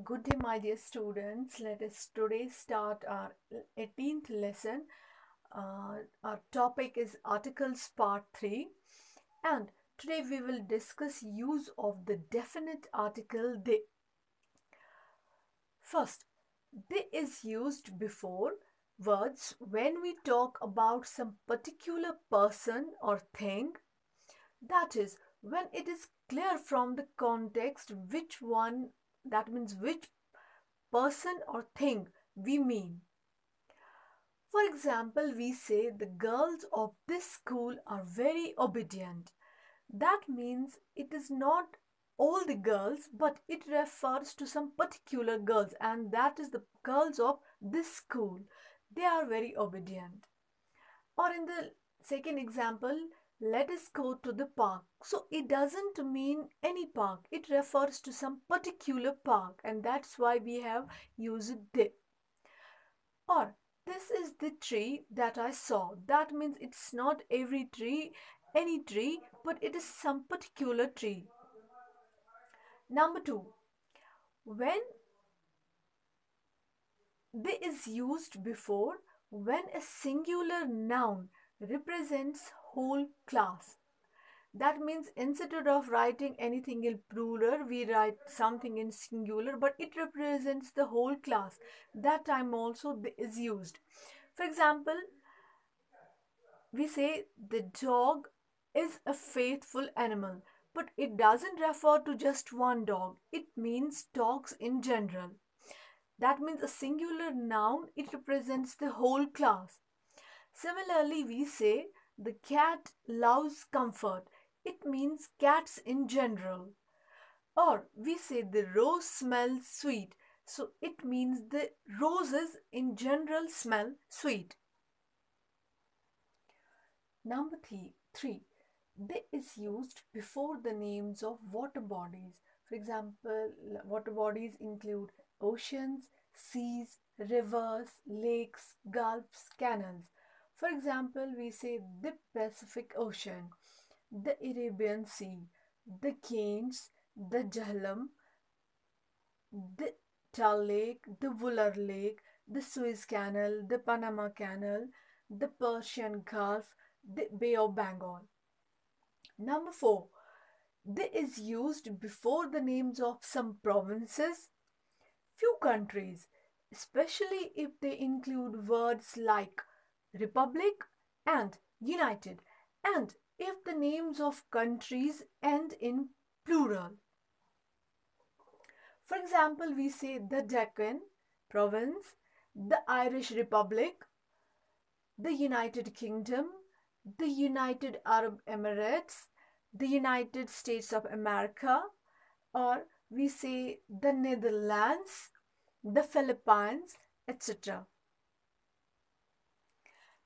Good day, my dear students. Let us today start our 18th lesson. Our topic is Articles Part 3, and today we will discuss use of the definite article they. First, they is used before words when we talk about some particular person or thing. That is, when it is clear from the context which one, that means which person or thing we mean. For example, we say the girls of this school are very obedient. That means it is not all the girls, but it refers to some particular girls, and that is the girls of this school. They are very obedient. Or in the second example, let us go to the park. So it doesn't mean any park, it refers to some particular park, and that's why we have used the. Or this is the tree that I saw. That means it's not every tree, any tree, but it is some particular tree. Number two, when they is used before when a singular noun represents whole class. That means instead of writing anything in plural, we write something in singular, but it represents the whole class. That time also is used. For example, we say the dog is a faithful animal, but it doesn't refer to just one dog. It means dogs in general. That means a singular noun, it represents the whole class. Similarly, we say the cat loves comfort. It means cats in general. Or we say the rose smells sweet. So it means the roses in general smell sweet. Number three, they is used before the names of water bodies. For example, water bodies include oceans, seas, rivers, lakes, gulfs, canals. For example, we say the Pacific Ocean, the Arabian Sea, the Ganges, the Jhelum, the Tal Lake, the Vular Lake, the Suez Canal, the Panama Canal, the Persian Gulf, the Bay of Bengal. Number four, the is used before the names of some provinces, few countries, especially if they include words like republic and united, and if the names of countries end in plural. For example, we say the Deccan province, the Irish Republic, the United Kingdom, the United Arab Emirates, the United States of America, or we say the Netherlands, the Philippines, etc.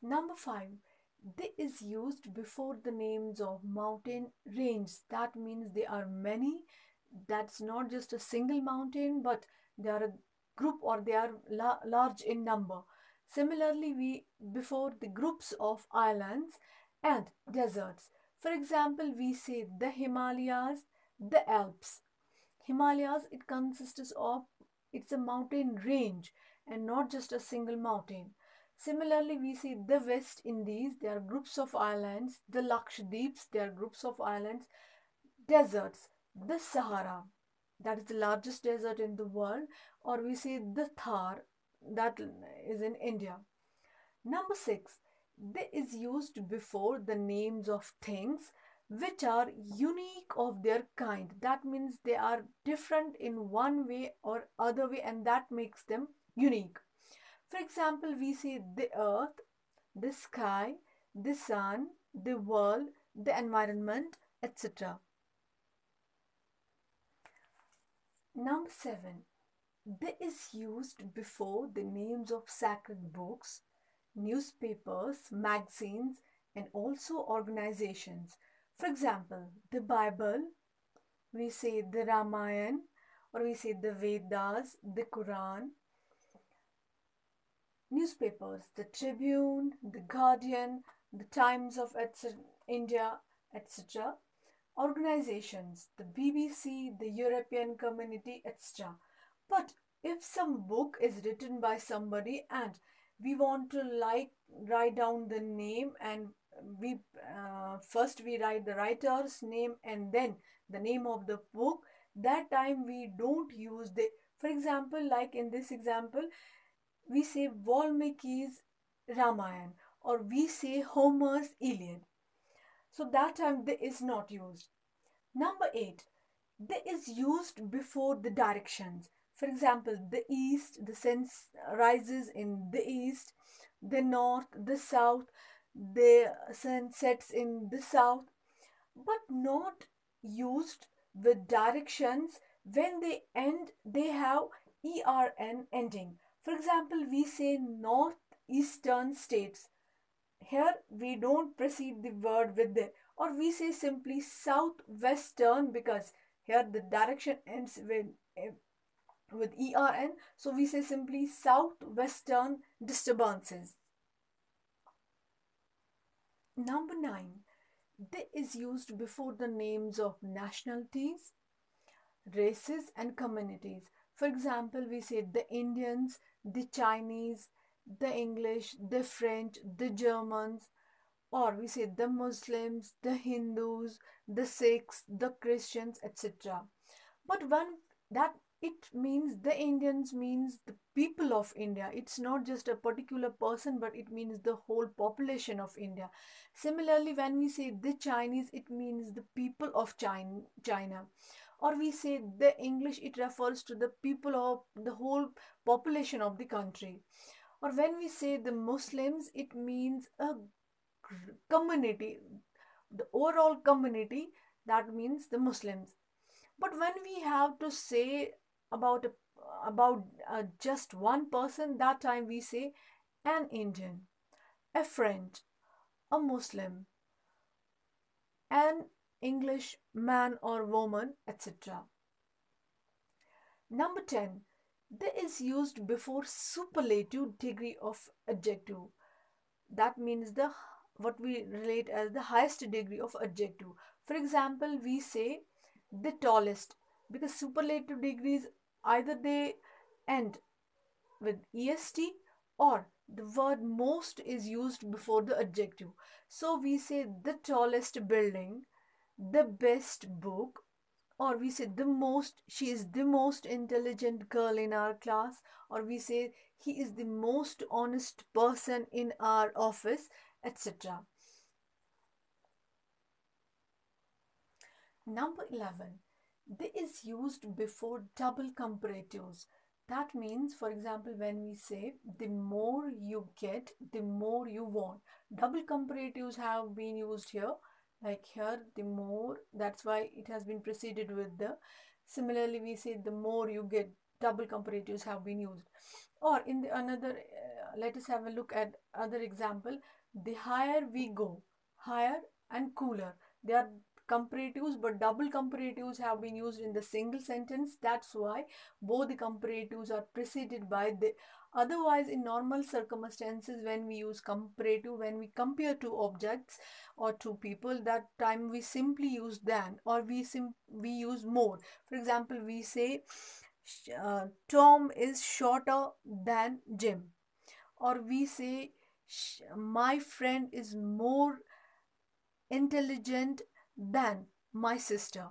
Number five, they is used before the names of mountain range. That means there are many. That's not just a single mountain, but they are a group or they are large in number. Similarly, we before the groups of islands and deserts. For example, we say the Himalayas, the Alps. Himalayas, it consists of, it's a mountain range and not just a single mountain. Similarly, we see the West Indies, they are groups of islands, the Lakshadweeps, they are groups of islands, deserts, the Sahara, that is the largest desert in the world, or we say the Thar, that is in India. Number six, they is used before the names of things which are unique of their kind. That means they are different in one way or other way, and that makes them unique. For example, we say the earth, the sky, the sun, the world, the environment, etc. Number seven, they is used before the names of sacred books, newspapers, magazines, and also organizations. For example, the Bible, we say the Ramayana, or we say the Vedas, the Quran. Newspapers, the Tribune, the Guardian, the Times of India, etc. Organizations, the BBC, the European Community, etc. But if some book is written by somebody and we want to like write down the name, and we first we write the writer's name and then the name of the book, that time we don't use the, for example, like in this example, we say Valmiki's Ramayana or we say Homer's Iliad. So that time the is not used. Number 8, the is used before the directions. For example, the east, the sun rises in the east, the north, the south, the sun sets in the south, but not used with directions when they end, they have ERN ending. For example, we say northeastern states. Here we don't precede the word with the, or we say simply southwestern because here the direction ends with ERN. So we say simply southwestern disturbances. Number 9, the is used before the names of nationalities, races and communities. For example, we say the Indians, the Chinese, the English, the French, the Germans, or we say the Muslims, the Hindus, the Sikhs, the Christians, etc. But when that it means the Indians means the people of India. It's not just a particular person, but it means the whole population of India. Similarly, when we say the Chinese, it means the people of China. Or we say the English, it refers to the people of the whole population of the country. Or when we say the Muslims, it means a community, the overall community, that means the Muslims. But when we have to say about just one person, that time we say an Indian, a French, a Muslim, an English man or woman, etc. Number 10, the is used before superlative degree of adjective. That means the what we relate as the highest degree of adjective. For example, we say the tallest because superlative degrees either they end with est or the word most is used before the adjective. So we say the tallest building, the best book, or we say the most, she is the most intelligent girl in our class, or we say he is the most honest person in our office, etc. Number 11, the is used before double comparatives. That means, for example, when we say the more you get, the more you want. Double comparatives have been used here. Like here, the more, that's why it has been preceded with the. Similarly, we say the more you get, double comparatives have been used. Or in the another, let us have a look at other example. The higher we go, higher and cooler. They are comparatives, but double comparatives have been used in the single sentence. That's why both the comparatives are preceded by the. Otherwise, in normal circumstances, when we use comparative, when we compare two objects or two people, that time we simply use than, or we use more. For example, we say Tom is shorter than Jim, or we say my friend is more intelligent than my sister.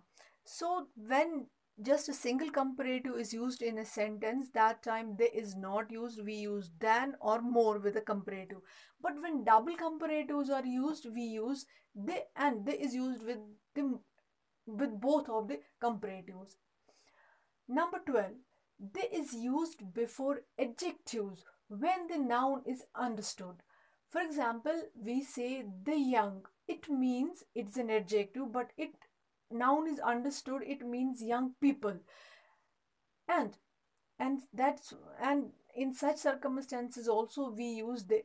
So when just a single comparative is used in a sentence, that time they is not used, we use than or more with a comparative. But when double comparatives are used, we use they, and they is used with the with both of the comparatives. Number 12, they is used before adjectives when the noun is understood. For example, we say the young. It means it's an adjective, but it noun is understood. It means young people, and that's and in such circumstances also we use the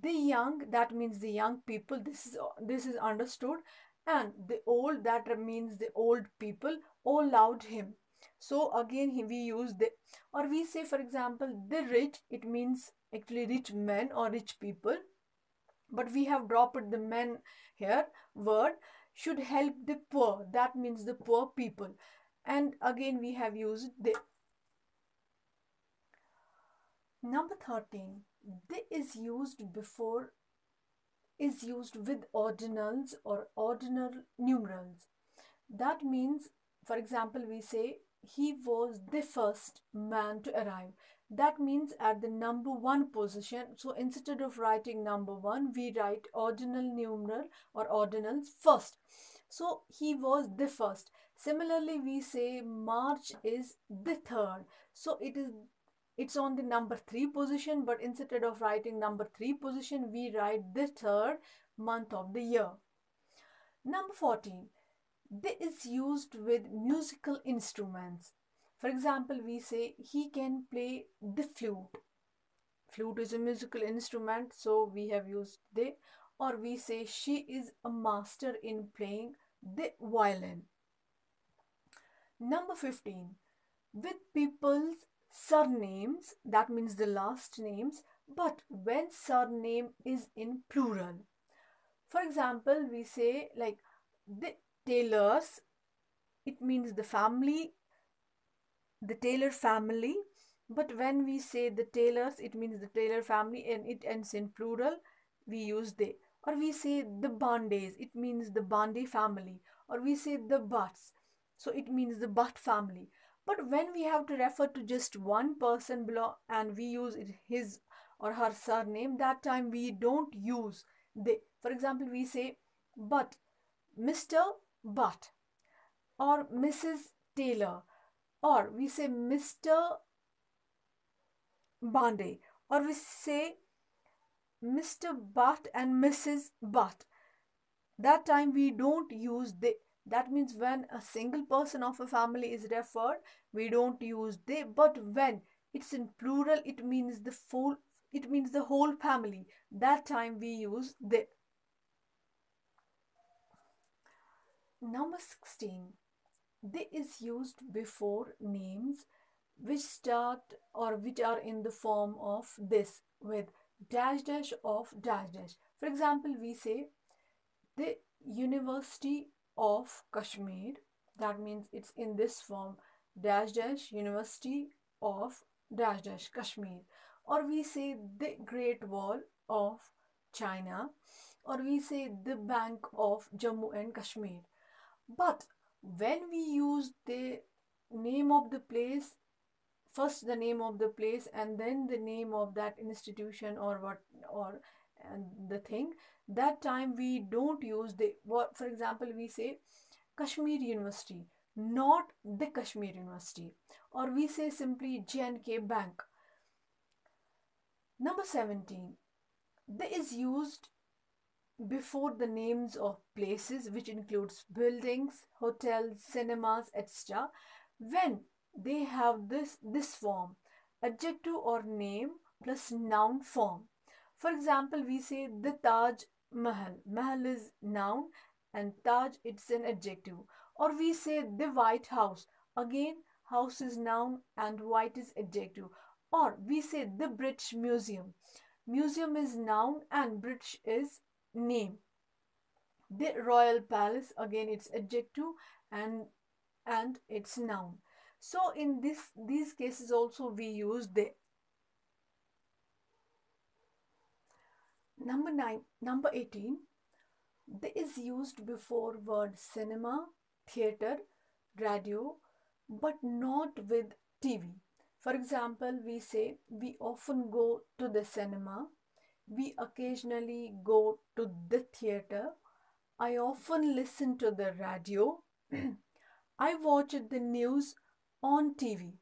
young. That means the young people. This is understood, and the old, that means the old people all loved him. So again we use the, or we say for example the rich. It means actually rich men or rich people, but we have dropped the men here word, should help the poor. That means the poor people, and again we have used the. Number 13, the is used with ordinals or ordinal numerals. That means, for example, we say he was the first man to arrive. That means at the number one position. So instead of writing number one, we write ordinal numeral or ordinals first. So he was the first. Similarly, we say March is the third. So it's on the number three position, but instead of writing number three position, we write the third month of the year. Number 14, this is used with musical instruments. For example, we say he can play the flute. Flute is a musical instrument, so we have used the. Or we say she is a master in playing the violin. Number 15, with people's surnames, that means the last names, but when surname is in plural. For example, we say like the Taylors, it means the Taylor family, but when we say the Taylors, it means the Taylor family and it ends in plural, we use they. Or we say the Bandes, it means the Bande family. Or we say the Butts, so it means the Butt family. But when we have to refer to just one person below and we use his or her surname, that time we don't use they. For example, we say, but Mr. Butt or Mrs. Taylor, or we say Mr. Bande, or we say Mr. Butt and Mrs. Butt. That time we don't use they. That means when a single person of a family is referred, we don't use they. But when it's in plural, it means the whole family. That time we use they. Number 16. They is used before names which start or which are in the form of this with dash dash of dash dash. For example, we say the University of Kashmir. That means it's in this form dash dash University of dash dash Kashmir. Or we say the Great Wall of China. Or we say the Bank of Jammu and Kashmir. But when we use the name of the place, first the name of the place and then the name of that institution or what or and the thing, that time we don't use the what. For example, we say Kashmir University, not the Kashmir University, or we say simply JNK Bank. Number 17, the is used before the names of places, which includes buildings, hotels, cinemas, etc., when they have this form, adjective or name plus noun form. For example, we say the Taj Mahal. Mahal is noun and Taj it's an adjective. Or we say the White House. Again, house is noun and white is adjective. Or we say the British Museum. Museum is noun and British is name. The Royal Palace, again it's adjective and it's noun. So in these cases also we use the. Number 18, the is used before word cinema, theater, radio, but not with TV. For example, we say we often go to the cinema, we occasionally go to the theater, I often listen to the radio, I watch the news on TV.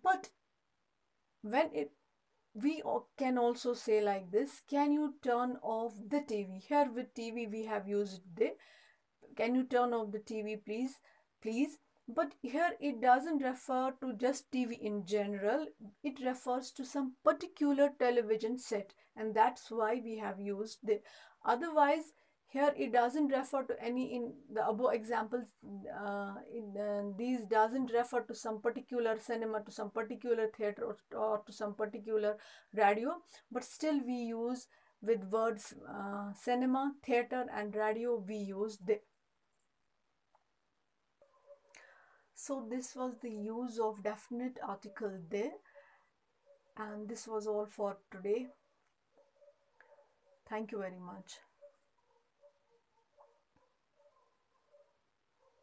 But when it we can also say like this, can you turn off the TV? Here with TV we have used the, can you turn off the TV please, please. But here it doesn't refer to just TV in general, it refers to some particular television set, and that's why we have used the. Otherwise here it doesn't refer to any in the above examples. These doesn't refer to some particular cinema, to some particular theater, or to some particular radio, but still we use with words cinema, theater and radio, we use the. So this was the use of definite article there. And this was all for today. Thank you very much.